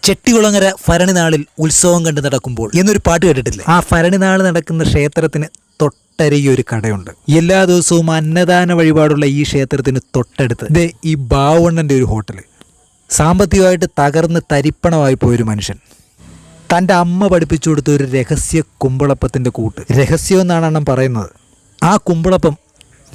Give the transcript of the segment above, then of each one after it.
ചെട്ടികുളങ്ങര ഭരണിനാളിൽ ഉത്സവം കണ്ടു നടക്കുമ്പോൾ എന്നൊരു പാട്ട് കേട്ടിട്ടില്ലേ? ആ ഭരണിനാൾ നടക്കുന്ന ക്ഷേത്രത്തിന് തൊട്ടരികെ ഒരു കടയുണ്ട്. എല്ലാ ദിവസവും അന്നദാന വഴിപാടുള്ള ഈ ക്ഷേത്രത്തിന് തൊട്ടടുത്ത് ഈ ബാവണ്ണൻ്റെ ഒരു ഹോട്ടൽ. സാമ്പത്തികമായിട്ട് തകർന്ന് തരിപ്പണമായി പോയൊരു മനുഷ്യൻ തൻ്റെ അമ്മ പഠിപ്പിച്ചു കൊടുത്ത ഒരു രഹസ്യ കുമ്പളപ്പത്തിൻ്റെ കൂട്ട്. രഹസ്യം എന്നാണ് അണ്ണൻ പറയുന്നത്. ആ കുമ്പളപ്പം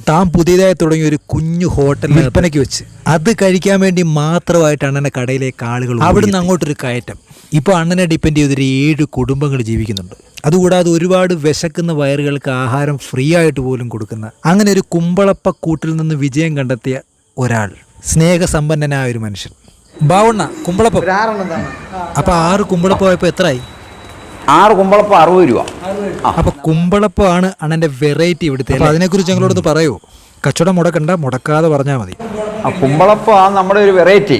താൻ പുതിയതായി തുടങ്ങിയ ഒരു കുഞ്ഞു ഹോട്ടൽ വിൽപ്പനയ്ക്ക് വെച്ച് അത് കഴിക്കാൻ വേണ്ടി മാത്രമായിട്ട് അണ്ണൻ്റെ കടയിലേക്ക് ആളുകൾ. അവിടുന്ന് അങ്ങോട്ടൊരു കയറ്റം. ഇപ്പോൾ അണ്ണനെ ഡിപ്പെൻഡ് ചെയ്തൊരു 7 കുടുംബങ്ങൾ ജീവിക്കുന്നുണ്ട്. അതുകൂടാതെ ഒരുപാട് വിശക്കുന്ന വയറുകൾക്ക് ആഹാരം ഫ്രീ ആയിട്ട് പോലും കൊടുക്കുന്ന അങ്ങനെ ഒരു കുമ്പളപ്പക്കൂട്ടിൽ നിന്ന് വിജയം കണ്ടെത്തിയ ഒരാൾ, സ്നേഹസമ്പന്നനായ ഒരു മനുഷ്യൻ. ബാവണ്ണ കുമ്പളപ്പം. അപ്പൊ 6 കുമ്പളപ്പം ആയപ്പോ എത്രയായി? 6 കുമ്പളപ്പം 60 രൂപ. അപ്പൊ കുമ്പളപ്പമാണ് അണ്ണന്റെ വെറൈറ്റി ഇവിടുത്തെ. അതിനെക്കുറിച്ച് ഞങ്ങളോട് പറയൂ. കച്ചവടം മുടക്കണ്ട, മുടക്കാതെ പറഞ്ഞാൽ മതി. കുമ്പളപ്പമാണ് നമ്മുടെ ഒരു വെറൈറ്റി.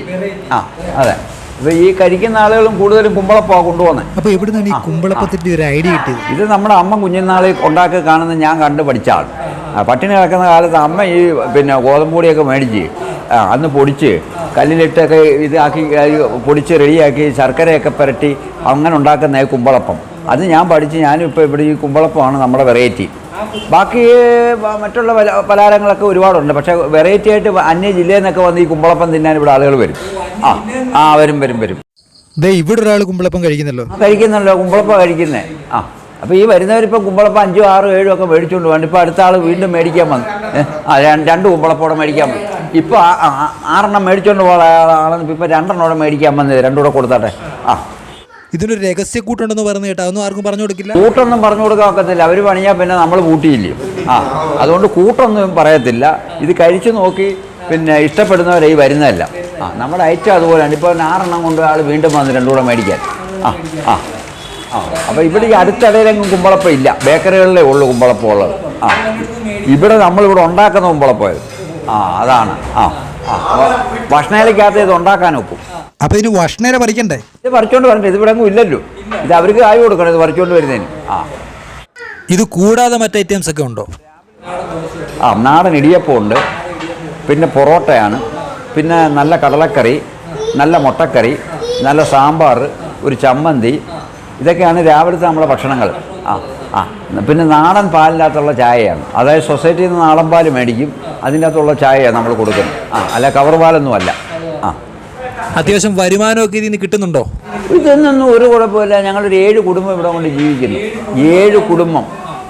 അതെ, ഇപ്പൊ ഈ കഴിക്കുന്ന ആളുകളും കൂടുതലും കുമ്പളപ്പമാണ് കൊണ്ടുപോകുന്നത്. അപ്പൊ എവിടുന്നാണ് ഈ കുമ്പളപ്പത്തിന്റെ ഒരു ഐഡിയ കിട്ടിയത്? ഇത് നമ്മുടെ അമ്മ കുഞ്ഞുനാളിൽ ഉണ്ടാക്കി കാണുന്ന ഞാൻ കണ്ട് പഠിച്ച ആൾ. പട്ടിണി കിടക്കുന്ന കാലത്ത് അമ്മ ഈ ഗോതമ്പൊടിയൊക്കെ മേടിച്ച് അന്ന് പൊടിച്ച് കല്ലിലിട്ടൊക്കെ ഇതാക്കി പൊടിച്ച് റെഡിയാക്കി ശർക്കരയൊക്കെ പുരട്ടി അങ്ങനെ ഉണ്ടാക്കുന്ന കുമ്പളപ്പം. അത് ഞാൻ പഠിച്ച് ഞാനും ഇപ്പോൾ ഇവിടെ ഈ കുമ്പളപ്പമാണ് നമ്മുടെ വെറൈറ്റി. ബാക്കി മറ്റുള്ള പലഹാരങ്ങളൊക്കെ ഒരുപാടുണ്ട്. പക്ഷേ വെറൈറ്റി ആയിട്ട് അന്യ ജില്ലയിൽ നിന്നൊക്കെ വന്ന് ഈ കുമ്പളപ്പം തിന്നാൻ ഇവിടെ ആളുകൾ വരും. വരും. ഇവിടെ ഒരാൾ കുമ്പളപ്പം കഴിക്കുന്നല്ലോ. കുമ്പളപ്പം കഴിക്കുന്നേ. അപ്പോൾ ഈ വരുന്നവരിപ്പോൾ കുമ്പളപ്പം 5, 6, 7 ഒക്കെ മേടിച്ചുകൊണ്ട് വേണ്ട. ഇപ്പോൾ അടുത്ത ആൾ വീണ്ടും മേടിക്കാൻ വന്നു. 2 കുമ്പളപ്പോടെ മേടിക്കാൻ വന്നു. ഇപ്പോൾ 6 മേടിച്ചുകൊണ്ട് പോകാളാണെന്ന് ഇപ്പോൾ 2 മേടിക്കാൻ വന്നത്. 2 കൊടുത്താട്ടെ. ഇതിനൊരു രഹസ്യ കൂട്ടുണ്ടെന്ന് പറഞ്ഞു കേട്ടോ. അതൊന്നും ആർക്കും പറഞ്ഞു കൊടുക്കില്ല. കൂട്ടൊന്നും പറഞ്ഞു കൊടുക്കാൻ ഒക്കത്തില്ല. അവർ പണിയാൽ പിന്നെ നമ്മൾ കൂട്ടിയില്ലേ. അതുകൊണ്ട് കൂട്ടൊന്നും പറയത്തില്ല. ഇത് കഴിച്ചു നോക്കി പിന്നെ ഇഷ്ടപ്പെടുന്നവരെ ഈ വരുന്നതല്ല. നമ്മുടെ ഐറ്റം അതുപോലെയാണ്. ഇപ്പോൾ 6 കൊണ്ട് ആൾ വീണ്ടും വന്ന് 2 മേടിക്കാൻ. അപ്പോൾ ഇവിടെ ഈ അടുത്തിടയിലെങ്ങും കുമ്പളപ്പം ഇല്ല. ബേക്കറികളിലേ ഉള്ളൂ കുമ്പളപ്പം ഉള്ളത്. ഇവിടെ നമ്മളിവിടെ ഉണ്ടാക്കുന്ന കുമ്പളപ്പം അതാണ്. ഭക്ഷണയിലേക്കകത്ത് ഇത് ഉണ്ടാക്കാൻ ഒക്കും. അപ്പോൾ ഇതിന് ഭക്ഷണേരെ പറിക്കണ്ടേ? ഇത് പറിച്ചോണ്ട് വരണ്ടേ? ഇത് ഇവിടെ ഒന്നും ഇല്ലല്ലോ. ഇത് അവർക്ക് കായ് കൊടുക്കണം ഇത് പറിച്ചോണ്ട് വരുന്നതിന്. ഇത് കൂടാതെ മറ്റ് ഐറ്റംസ് ഒക്കെ ഉണ്ടോ? നാടൻ ഇടിയപ്പം ഉണ്ട്, പിന്നെ പൊറോട്ടയാണ്, പിന്നെ നല്ല കടലക്കറി, നല്ല മുട്ടക്കറി, നല്ല സാമ്പാർ, ഒരു ചമ്മന്തി. ഇതൊക്കെയാണ് രാവിലത്തെ നമ്മുടെ ഭക്ഷണങ്ങൾ. പിന്നെ നാടൻ പാലിനകത്തുള്ള ചായയാണ്. അതായത് സൊസൈറ്റിയിൽ നിന്ന് നാടൻ പാൽ മേടിക്കും, അതിൻ്റെ അകത്തുള്ള ചായയാണ് നമ്മൾ കൊടുക്കുന്നത്. അല്ല കവർ പാലൊന്നും അല്ല. അത്യാവശ്യം വരുമാനമൊക്കെ ഇതിൽ നിന്ന് കിട്ടുന്നുണ്ടോ? ഇതൊന്നും ഒരു കുഴപ്പമില്ല. ഞങ്ങളൊരു 7 കുടുംബം ഇവിടെ കൊണ്ട് ജീവിക്കുന്നു. 7 കുടുംബം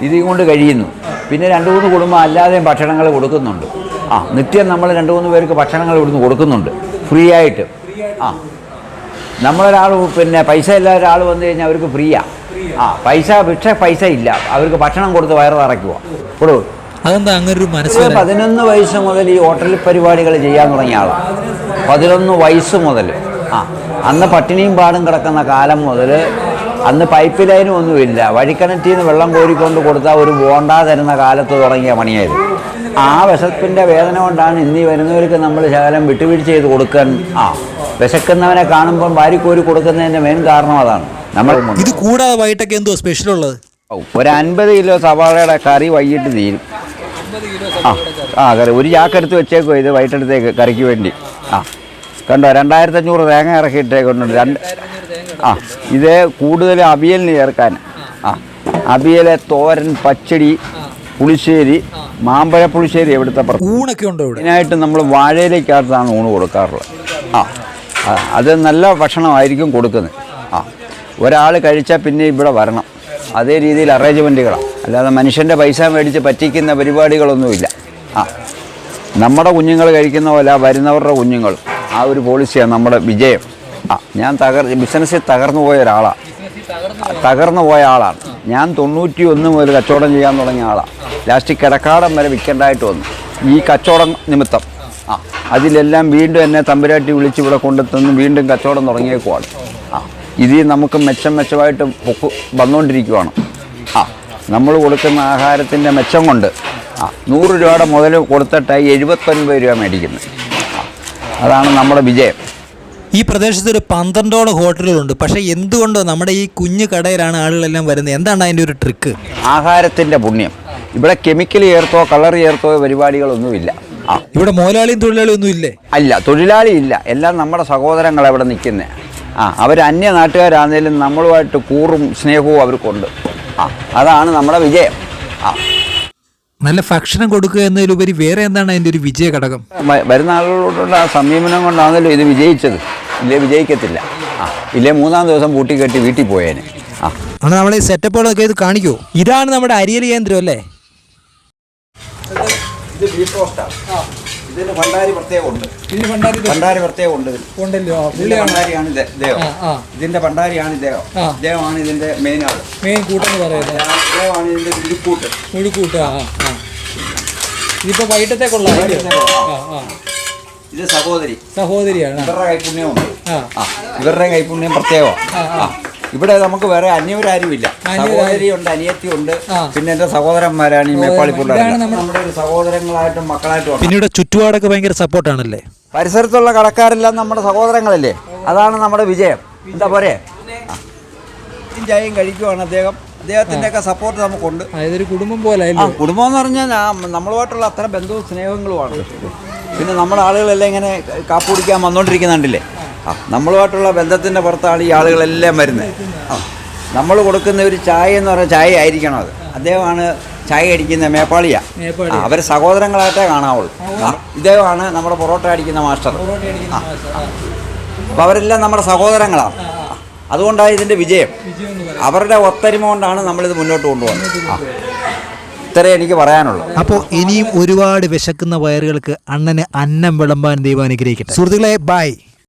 ഇതും കൊണ്ട് കഴിയുന്നു. പിന്നെ 2-3 കുടുംബം അല്ലാതെയും ഭക്ഷണങ്ങൾ കൊടുക്കുന്നുണ്ട്. നിത്യം നമ്മൾ 2-3 പേർക്ക് ഭക്ഷണങ്ങൾ ഇവിടുന്ന് കൊടുക്കുന്നുണ്ട് ഫ്രീ ആയിട്ട്. നമ്മളൊരാൾ പിന്നെ പൈസ ഇല്ലാത്ത ഒരാൾ വന്നു കഴിഞ്ഞാൽ അവർക്ക് ഫ്രീയാണ്. പൈസ ഇല്ല, അവർക്ക് ഭക്ഷണം കൊടുത്ത് വയറ് നിറയ്ക്കുക. അതെന്താ അങ്ങനെ ഒരു മനസ്സ്? 11 വയസ്സ് മുതൽ ഈ ഹോട്ടൽ പരിപാടികൾ ചെയ്യാൻ തുടങ്ങിയ ആളാണ്. 11 വയസ്സ് മുതൽ. അന്ന് പട്ടിണിയും പാടും കിടക്കുന്ന കാലം മുതൽ അന്ന് പൈപ്പ് ലൈനും ഒന്നുമില്ല. വഴിക്കിണറ്റിൽ നിന്ന് വെള്ളം കോരിക്കൊണ്ട് കൊടുത്താൽ ഒരു ബോണ്ടാ തരുന്ന കാലത്ത് തുടങ്ങിയ പണിയായിരുന്നു. ആ വിശപ്പിൻ്റെ വേദന കൊണ്ടാണ് ഇന്നീ വരുന്നവർക്ക് നമ്മൾ ശകലം വിട്ടുവീഴ്ച ചെയ്ത് കൊടുക്കാൻ. വിശക്കുന്നവനെ കാണുമ്പം വാരിക്കോരി കൊടുക്കുന്നതിൻ്റെ മെയിൻ കാരണം അതാണ്. നമ്മൾ ഇത് കൂടാതെ വൈകിട്ടൊക്കെ എന്തോ സ്പെഷ്യൽ ഉള്ളത്? ഒരു 50 കിലോ സവാളയുടെ കറി വൈകിട്ട് തീരും. കറി ഒരു ചാക്കെടുത്ത് വെച്ചേക്കോ. ഇത് വൈകിട്ടടുത്തേക്ക് കറിക്ക് വേണ്ടി. കണ്ടോ, 2500 തേങ്ങ ഇറക്കിയിട്ടേക്കുന്നുണ്ട്. ഇത് കൂടുതൽ അവിയലിന് ചേർക്കാൻ. അവിയൽ, തോരൻ, പച്ചടി, പുളിശ്ശേരി, മാമ്പഴ പുളിശ്ശേരി. ഇവിടുത്തെ ഊണൊക്കെ ഉണ്ടോ? ഇതിനായിട്ട് നമ്മൾ വാഴയിലേക്കകത്താണ് ഊണ് കൊടുക്കാറുള്ളത്. അത് നല്ല ഭക്ഷണമായിരിക്കും കൊടുക്കുന്നത്. ഒരാൾ കഴിച്ചാൽ പിന്നെ ഇവിടെ വരണം. അതേ രീതിയിൽ അറേഞ്ച്മെൻറ്റുകളാണ്. അല്ലാതെ മനുഷ്യൻ്റെ പൈസ മേടിച്ച് പറ്റിക്കുന്ന പരിപാടികളൊന്നുമില്ല. നമ്മുടെ കുഞ്ഞുങ്ങൾ കഴിക്കുന്ന പോലെ വരുന്നവരുടെ കുഞ്ഞുങ്ങൾ. ആ ഒരു പോളിസിയാണ് നമ്മുടെ വിജയം. ഞാൻ ബിസിനസ്സിൽ തകർന്നു പോയ ആളാണ്. ഞാൻ 91 മുതൽ കച്ചവടം ചെയ്യാൻ തുടങ്ങിയ ആളാണ്. ലാസ്റ്റ് കിടക്കാടം വരെ വിൽക്കേണ്ടതായിട്ട് വന്നു ഈ കച്ചവടം നിമിത്തം. അതിലെല്ലാം വീണ്ടും എന്നെ തമ്പുരാട്ടി വിളിച്ച് ഇവിടെ കൊണ്ടെത്തുന്നു. വീണ്ടും കച്ചവടം തുടങ്ങിയേക്കുവാണ്. ഇതിൽ നമുക്ക് മെച്ചമായിട്ട് വന്നുകൊണ്ടിരിക്കുവാണ്. നമ്മൾ കൊടുക്കുന്ന ആഹാരത്തിൻ്റെ മെച്ചം കൊണ്ട് 100 രൂപയുടെ മുതൽ കൊടുത്തിട്ടായി 79 രൂപ മേടിക്കുന്നത്. അതാണ് നമ്മുടെ വിജയം. ഈ പ്രദേശത്ത് ഒരു 12ഓളം ഹോട്ടലുകളുണ്ട്. പക്ഷേ എന്തുകൊണ്ടോ നമ്മുടെ ഈ കുഞ്ഞു കടയിലാണ് ആളുകളെല്ലാം വരുന്നത്? എന്താണ് അതിൻ്റെ ഒരു ട്രിക്ക്? ആഹാരത്തിൻ്റെ പുണ്യം. ഇവിടെ കെമിക്കൽ ചേർത്തോ കളർ ചേർത്തോ പരിപാടികളൊന്നുമില്ല. ഇവിടെ മുതലാളിയും തൊഴിലാളിയും ഒന്നും ഇല്ലേ? അല്ല, തൊഴിലാളി ഇല്ല. എല്ലാം നമ്മുടെ സഹോദരങ്ങൾ അവിടെ നിൽക്കുന്നത്. അവർ അന്യ നാട്ടുകാരാണെങ്കിലും നമ്മളുമായിട്ട് കൂറും സ്നേഹവും അവർക്കുണ്ട്. അതാണ് നമ്മുടെ വിജയം. നല്ല ഭക്ഷണം കൊടുക്കുക എന്നതിലുപരി വേറെ എന്താണ് അതിൻ്റെ ഒരു വിജയ ഘടകം? വരുന്ന ആളുകളോടുള്ള ആ സമീപനം കൊണ്ടാണല്ലോ ഇത് വിജയിച്ചത്. ഇല്ലേ വിജയിക്കത്തില്ല. ഇല്ലേ 3-ാം ദിവസം പൂട്ടിക്കെട്ടി വീട്ടിൽ പോയേനെ. എന്നാൽ നമ്മളെ സെറ്റപ്പുകളൊക്കെ ഇത് കാണിക്കുമോ? ഇതാണ് നമ്മുടെ അരിയൽ കേന്ദ്രം അല്ലേ? ഇത് ബീഫ് റോസ്റ്റാണ്. ഇതിന് ഭണ്ഡാരി പ്രത്യേകമുണ്ട്. ഭണ്ഡാരി പ്രത്യേകമുണ്ട്. ഭണ്ഡാരിയാണ് ഇദ്ദേഹം. ഇതിന്റെ ഭണ്ഡാരിയാണ് ഇദ്ദേഹം. ഇദ്ദേഹമാണ് ഇതിന്റെ മെയിൻ ആള്, മെയിൻ കൂട്ടെന്ന് പറയുന്നത്. ഇദ്ദേഹമാണ് ഇതിന്റെ മുഴുക്കൂട്ട്. ഇതിപ്പോ വൈകിട്ടത്തേക്കുള്ള ഇത് സഹോദരിയാണ്. ഇവരുടെ കൈപുണ്യമുണ്ട്. ഇവരുടെ കൈപുണ്യം പ്രത്യേകമാണ്. ഇവിടെ നമുക്ക് വേറെ അന്യവരാരുമില്ല. സഹോദരിയുണ്ട്, അനിയത്തിയുണ്ട്, പിന്നെ എന്റെ സഹോദരന്മാരാണ് ഈ മേപ്പാളിപ്പുള്ള നമ്മുടെ ഒരു സഹോദരങ്ങളായിട്ടും മക്കളായിട്ടും. പിന്നീട് ചുറ്റുപാടൊക്കെ ഭയങ്കര സപ്പോർട്ടാണല്ലേ? പരിസരത്തുള്ള കടക്കാരെല്ലാം നമ്മുടെ സഹോദരങ്ങളല്ലേ. അതാണ് നമ്മുടെ വിജയം. എന്താ പോരെ, ചായയും കഴിക്കുവാണ് അദ്ദേഹം. അദ്ദേഹത്തിൻ്റെ ഒക്കെ സപ്പോർട്ട് നമുക്കുണ്ട്. അതൊരു കുടുംബം പോലെ. കുടുംബം എന്ന് പറഞ്ഞാൽ നമ്മളുമായിട്ടുള്ള അത്ര ബന്ധവും സ്നേഹങ്ങളുമാണ്. പിന്നെ നമ്മുടെ ആളുകളെല്ലാം ഇങ്ങനെ കാപ്പ് കുടിക്കാൻ വന്നുകൊണ്ടിരിക്കുന്നുണ്ടല്ലേ. നമ്മളുമായിട്ടുള്ള ബന്ധത്തിൻ്റെ പുറത്താണ് ഈ ആളുകളെല്ലാം വരുന്നത്. നമ്മൾ കൊടുക്കുന്ന ഒരു ചായ എന്ന് പറഞ്ഞാൽ ചായ ആയിരിക്കണം. അത് അദ്ദേഹമാണ് ചായ അടിക്കുന്ന മേപ്പാളിയാണ്. അവർ സഹോദരങ്ങളായിട്ടേ കാണാവുള്ളൂ. ഇദ്ദേഹമാണ് നമ്മുടെ പൊറോട്ട അടിക്കുന്ന മാസ്റ്റർ. അപ്പോൾ അവരെല്ലാം നമ്മുടെ സഹോദരങ്ങളാണ്. അതുകൊണ്ടാണ് ഇതിൻ്റെ വിജയം. അവരുടെ ഒത്തൊരുമ കൊണ്ടാണ് നമ്മളിത് മുന്നോട്ട് കൊണ്ടുപോകുന്നത്. ഇത്രേ എനിക്ക് പറയാനുള്ളൂ. അപ്പോൾ ഇനിയും ഒരുപാട് വിശക്കുന്ന വയറുകൾക്ക് അണ്ണന് അന്നം വിളമ്പാൻ ദൈവം അനുഗ്രഹിക്കട്ടെ. സുഹൃത്തുക്കളെ, ബൈ.